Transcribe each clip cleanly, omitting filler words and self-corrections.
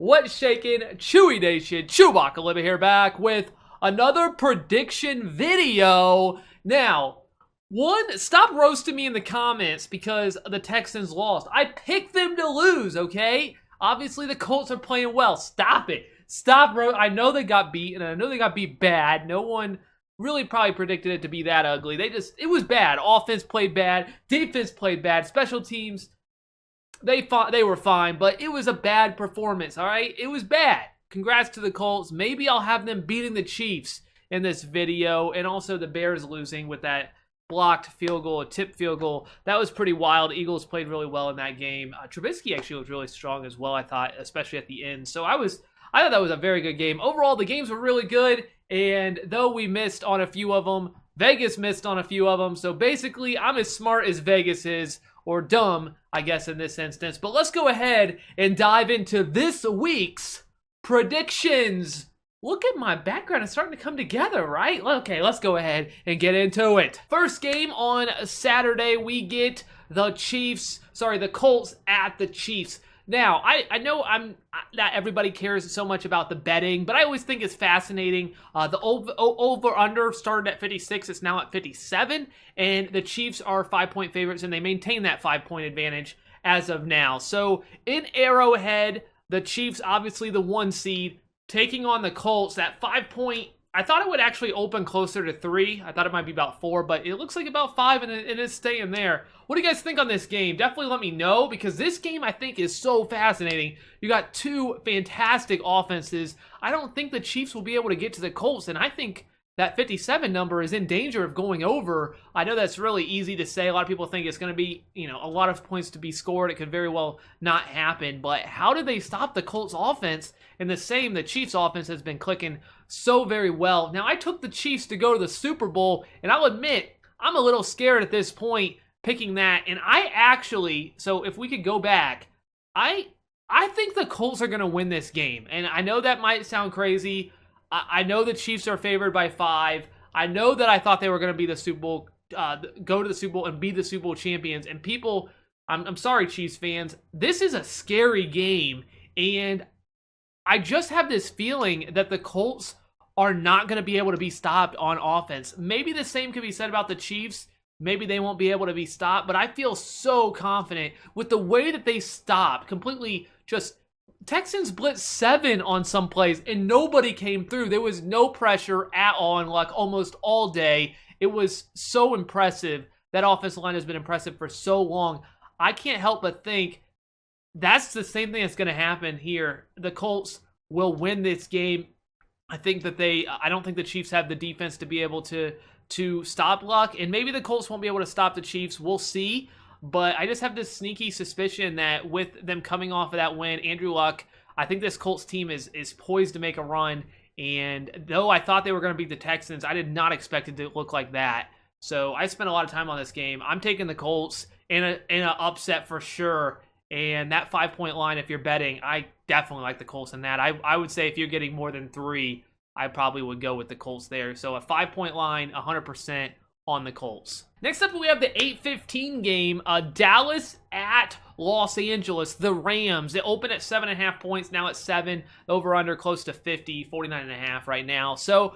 What's shaking, Chewy Nation? ChewbaccaLemma here, back with another prediction video. Now, stop roasting me in the comments because the Texans lost. I picked them to lose, okay? Obviously, the Colts are playing well. Stop it. I know they got beat, and I know they got beat bad. No one really probably predicted it to be that ugly. It was bad. Offense played bad. Defense played bad. Special teams, they were fine, but it was a bad performance, all right? It was bad. Congrats to the Colts. Maybe I'll have them beating the Chiefs in this video, and also the Bears losing with that blocked field goal, a tipped field goal. That was pretty wild. Eagles played really well in that game. Trubisky actually looked really strong as well, I thought, especially at the end. So I thought that was a very good game. Overall, the games were really good, and though we missed on a few of them, Vegas missed on a few of them. So basically, I'm as smart as Vegas is, or dumb, I guess, in this instance. But let's go ahead and dive into this week's predictions. Look at my background. It's starting to come together, right? Okay, let's go ahead and get into it. First game on Saturday, we get the Colts at the Chiefs. Now, I know not everybody cares so much about the betting, but I always think it's fascinating. The over-under started at 56. It's now at 57, and the Chiefs are 5-point favorites, and they maintain that 5-point advantage as of now. So, in Arrowhead, the Chiefs, obviously the 1 seed, taking on the Colts. That 5-point, I thought it would actually open closer to 3. I thought it might be about 4, but it looks like about 5, and it's staying there. What do you guys think on this game? Definitely let me know, because this game, I think, is so fascinating. You got two fantastic offenses. I don't think the Chiefs will be able to get to the Colts, and I think that 57 number is in danger of going over. I know that's really easy to say. A lot of people think it's going to be, a lot of points to be scored. It could very well not happen, but how do they stop the Colts offense? And the Chiefs offense has been clicking so very well. Now, I took the Chiefs to go to the Super Bowl, and I'll admit, I'm a little scared at this point picking that. And so if we could go back, I think the Colts are going to win this game. And I know that might sound crazy. I know the Chiefs are favored by 5. I know that I thought they were going to be the Super Bowl, go to the Super Bowl and be the Super Bowl champions. And people, I'm sorry, Chiefs fans, this is a scary game. And I just have this feeling that the Colts are not going to be able to be stopped on offense. Maybe the same could be said about the Chiefs. Maybe they won't be able to be stopped, but I feel so confident with the way that they stopped. Completely just, Texans blitzed 7 on some plays, and nobody came through. There was no pressure at all, and like almost all day. It was so impressive. That offensive line has been impressive for so long. I can't help but think that's the same thing that's going to happen here. The Colts will win this game. I don't think the Chiefs have the defense to be able to stop Luck, and maybe the Colts won't be able to stop the Chiefs. We'll see, but I just have this sneaky suspicion that with them coming off of that win, Andrew Luck, I think this Colts team is poised to make a run, and though I thought they were going to beat the Texans, I did not expect it to look like that. So I spent a lot of time on this game. I'm taking the Colts in an upset for sure. And that 5-point line, if you're betting, I definitely like the Colts in that. I would say if you're getting more than 3, I probably would go with the Colts there. So a 5-point line, 100% on the Colts. Next up, we have the 8:15 game, Dallas at Los Angeles, the Rams. It opened at 7.5 points, now at 7. Over-under close to 50, 49.5 right now. So,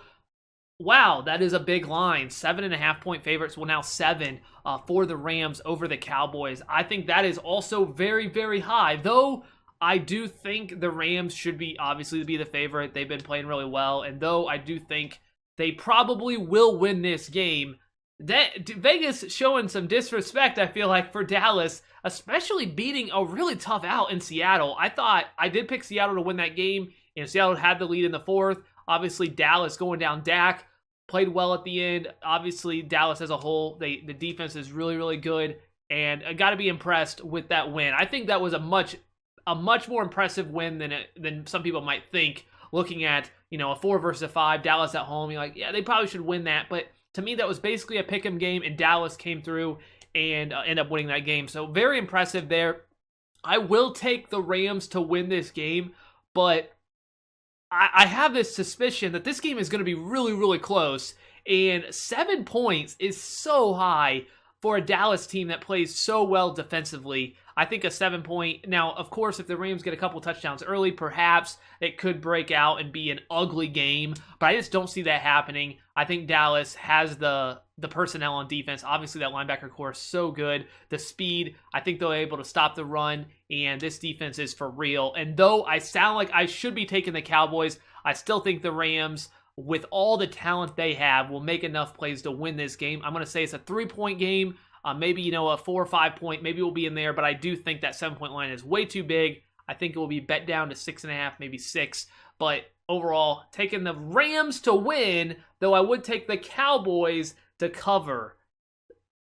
wow, that is a big line. 7.5-point favorites, well, now 7 for the Rams over the Cowboys. I think that is also very, very high, though I do think the Rams should obviously be the favorite. They've been playing really well, and though I do think they probably will win this game, that Vegas showing some disrespect, I feel like, for Dallas, especially beating a really tough out in Seattle. I did pick Seattle to win that game, and Seattle had the lead in the 4th. Obviously, Dallas going down Dak played well at the end. Obviously, Dallas as a whole, the defense is really, really good, and I got to be impressed with that win. I think that was a much more impressive win than some people might think. Looking at a 4 versus a 5, Dallas at home, you're like, yeah, they probably should win that. But to me, that was basically a pick'em game, and Dallas came through and ended up winning that game. So very impressive there. I will take the Rams to win this game, but I have this suspicion that this game is going to be really, really close, and 7 points is so high. for a Dallas team that plays so well defensively. I think a 7-point. Now, of course, if the Rams get a couple touchdowns early, perhaps it could break out and be an ugly game. But I just don't see that happening. I think Dallas has the personnel on defense. Obviously, that linebacker core is so good. The speed, I think they'll be able to stop the run. And this defense is for real. And though I sound like I should be taking the Cowboys, I still think the Rams, with all the talent they have, will make enough plays to win this game. I'm going to say it's a 3-point game. Maybe, a 4 or 5 point. Maybe we'll be in there, but I do think that 7-point line is way too big. I think it will be bet down to 6.5, maybe 6. But overall, taking the Rams to win, though I would take the Cowboys to cover.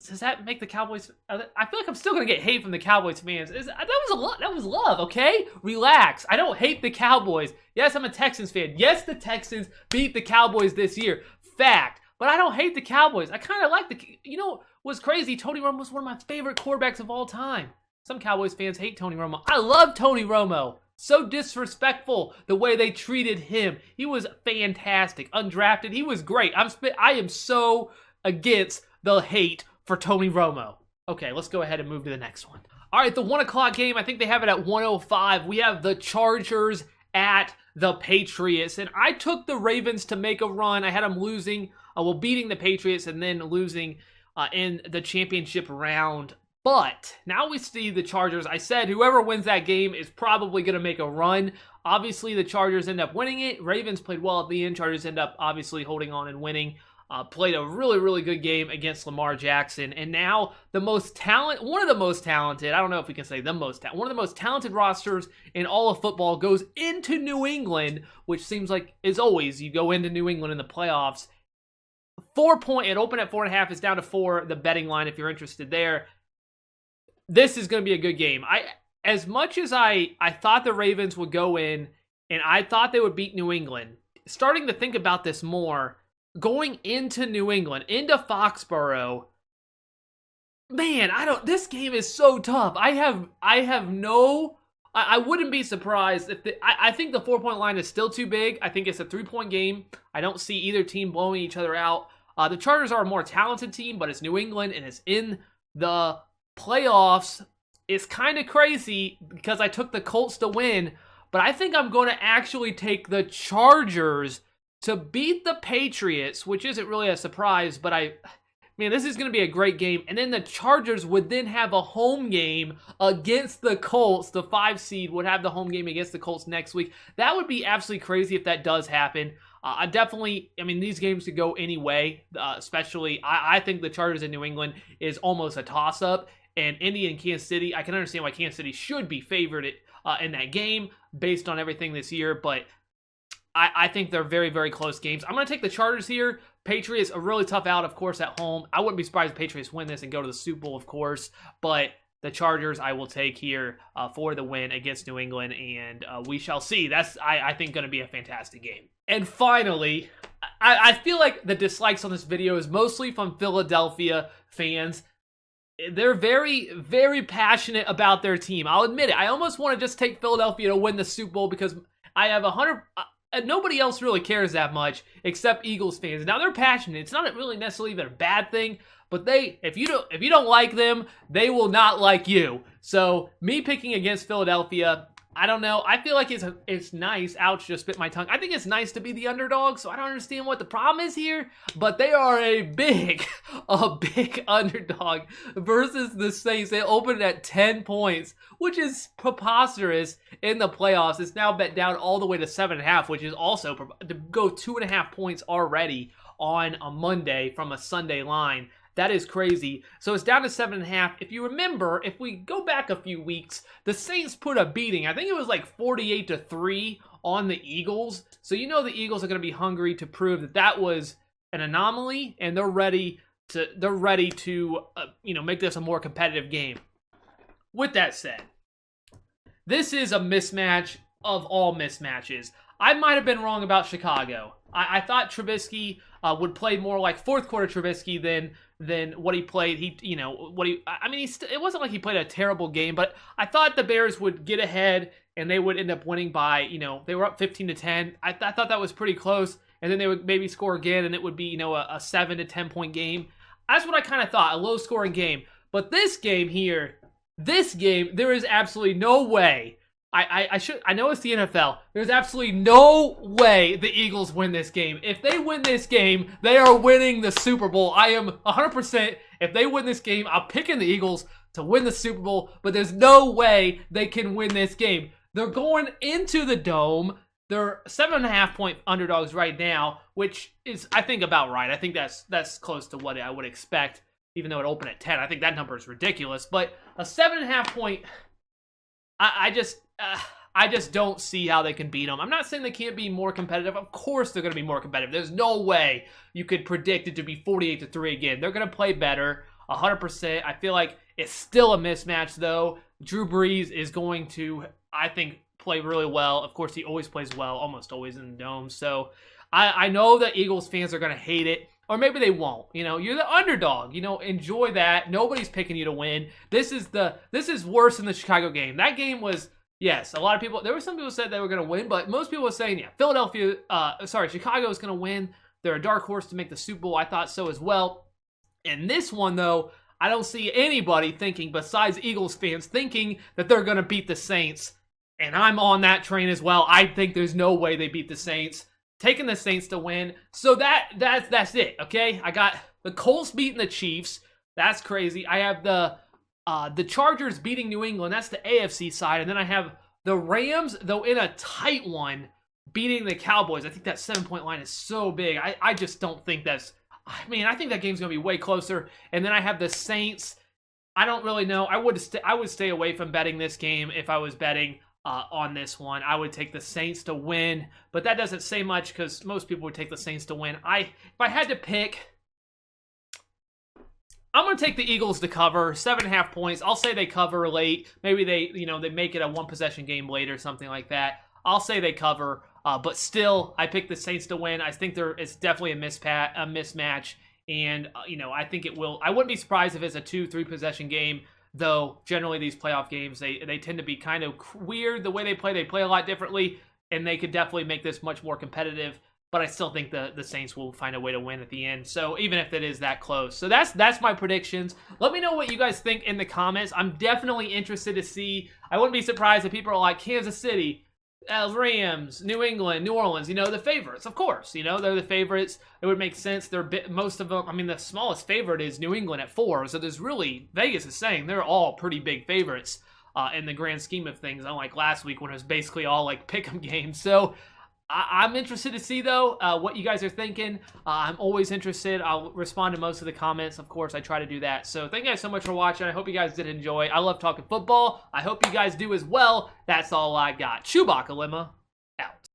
Does that make the Cowboys? I feel like I'm still going to get hate from the Cowboys fans. That was love, okay? Relax. I don't hate the Cowboys. Yes, I'm a Texans fan. Yes, the Texans beat the Cowboys this year. Fact. But I don't hate the Cowboys. I kind of like what's crazy? Tony Romo was one of my favorite quarterbacks of all time. Some Cowboys fans hate Tony Romo. I love Tony Romo. So disrespectful the way they treated him. He was fantastic. Undrafted. He was great. I am so against the hate for Tony Romo. Okay, let's go ahead and move to the next one. All right, the 1 o'clock game, I think they have it at 1:05. We have the Chargers at the Patriots, and I took the Ravens to make a run. I had them losing, beating the Patriots and then losing in the championship round. But now we see the Chargers. I said whoever wins that game is probably going to make a run. Obviously, the Chargers end up winning it. Ravens played well at the end. Chargers end up obviously holding on and winning. Played a really, really good game against Lamar Jackson. And now one of the most talented, I don't know if we can say one of the most talented rosters in all of football goes into New England, which seems like, as always, you go into New England in the playoffs. It opened at 4.5, it's down to 4, the betting line if you're interested there. This is going to be a good game. As much as I thought the Ravens would go in, and I thought they would beat New England, starting to think about this more, going into New England, into Foxborough, man, this game is so tough. I wouldn't be surprised if I think the 4-point line is still too big. I think it's a 3-point game. I don't see either team blowing each other out. The Chargers are a more talented team, but it's New England and it's in the playoffs. It's kind of crazy because I took the Colts to win, but I think I'm going to actually take the Chargers to beat the Patriots, which isn't really a surprise, but this is going to be a great game. And then the Chargers would then have a home game against the Colts. The 5 seed would have the home game against the Colts next week. That would be absolutely crazy if that does happen. These games could go any way, especially I think the Chargers in New England is almost a toss-up. And Indy and Kansas City, I can understand why Kansas City should be favored in that game based on everything this year, but I think they're very, very close games. I'm going to take the Chargers here. Patriots, a really tough out, of course, at home. I wouldn't be surprised if the Patriots win this and go to the Super Bowl, of course. But the Chargers I will take here for the win against New England, and we shall see. That's, I think, going to be a fantastic game. And finally, I feel like the dislikes on this video is mostly from Philadelphia fans. They're very, very passionate about their team. I'll admit it. I almost want to just take Philadelphia to win the Super Bowl because I have 100... nobody else really cares that much except Eagles fans. Now they're passionate. It's not really necessarily even a bad thing, but if you don't like them, they will not like you. So me picking against Philadelphia, I don't know. I feel like it's nice. Ouch, just bit my tongue. I think it's nice to be the underdog, so I don't understand what the problem is here, but they are a big underdog versus the Saints. They opened at 10 points, which is preposterous in the playoffs. It's now bet down all the way to 7.5, which is also to go 2.5 points already on a Monday from a Sunday line. That is crazy. So it's down to 7.5. If you remember, if we go back a few weeks, the Saints put a beating. I think it was like 48-3 on the Eagles. So the Eagles are going to be hungry to prove that was an anomaly, and they're ready to make this a more competitive game. With that said, this is a mismatch of all mismatches. I might have been wrong about Chicago. I thought Trubisky would play more like fourth quarter Trubisky than what he played. It wasn't like he played a terrible game, but I thought the Bears would get ahead and they would end up winning by, they were up 15-10. I thought that was pretty close, and then they would maybe score again and it would be, a 7 to 10 point game. That's what I kind of thought, a low-scoring game. But this game here, there is absolutely no way. I know it's the NFL. There's absolutely no way the Eagles win this game. If they win this game, they are winning the Super Bowl. I am 100%. If they win this game, I'm picking the Eagles to win the Super Bowl. But there's no way they can win this game. They're going into the Dome. They're 7.5-point underdogs right now, which is, I think, about right. I think that's close to what I would expect, even though it opened at 10. I think that number is ridiculous. But a 7.5-point, I just don't see how they can beat them. I'm not saying they can't be more competitive. Of course they're going to be more competitive. There's no way you could predict it to be 48-3 again. They're going to play better, 100%. I feel like it's still a mismatch, though. Drew Brees is going to, I think, play really well. Of course, he always plays well, almost always in the Dome. So I know that Eagles fans are going to hate it, or maybe they won't. You know, you're the underdog. You know, enjoy that. Nobody's picking you to win. This is worse than the Chicago game. That game was, yes, a lot of people, there were some people who said they were going to win, but most people were saying, yeah, Chicago is going to win. They're a dark horse to make the Super Bowl. I thought so as well. And this one, though, I don't see anybody thinking, besides Eagles fans, thinking that they're going to beat the Saints. And I'm on that train as well. I think there's no way they beat the Saints. Taking the Saints to win. So that's it, okay? I got the Colts beating the Chiefs. That's crazy. I have the Chargers beating New England. That's the AFC side. And then I have the Rams, though in a tight one, beating the Cowboys. I think that 7-point line is so big. I just don't think that's... I mean, I think that game's going to be way closer. And then I have the Saints. I don't really know. I would stay away from betting this game if I was betting on this one. I would take the Saints to win, but that doesn't say much because most people would take the Saints to win. If I had to pick, I'm going to take the Eagles to cover 7.5 points. I'll say they cover late. Maybe they make it a one-possession game late or something like that. I'll say they cover, but still, I pick the Saints to win. I think it's definitely a mismatch, and I think it will. I wouldn't be surprised if it's a 2-3 possession game. Though, generally, these playoff games, they tend to be kind of weird the way they play. They play a lot differently, and they could definitely make this much more competitive. But I still think the Saints will find a way to win at the end. So, even if it is that close. So, that's my predictions. Let me know what you guys think in the comments. I'm definitely interested to see. I wouldn't be surprised if people are like, Kansas City, Rams, New England, New Orleans, the favorites, of course. They're the favorites. It would make sense. Most of them, I mean, the smallest favorite is New England at 4. So there's really, Vegas is saying they're all pretty big favorites in the grand scheme of things, unlike last week when it was basically all like pick'em games. So I'm interested to see, though, what you guys are thinking. I'm always interested. I'll respond to most of the comments. Of course, I try to do that. So thank you guys so much for watching. I hope you guys did enjoy. I love talking football. I hope you guys do as well. That's all I got. ChewbaccaLemma.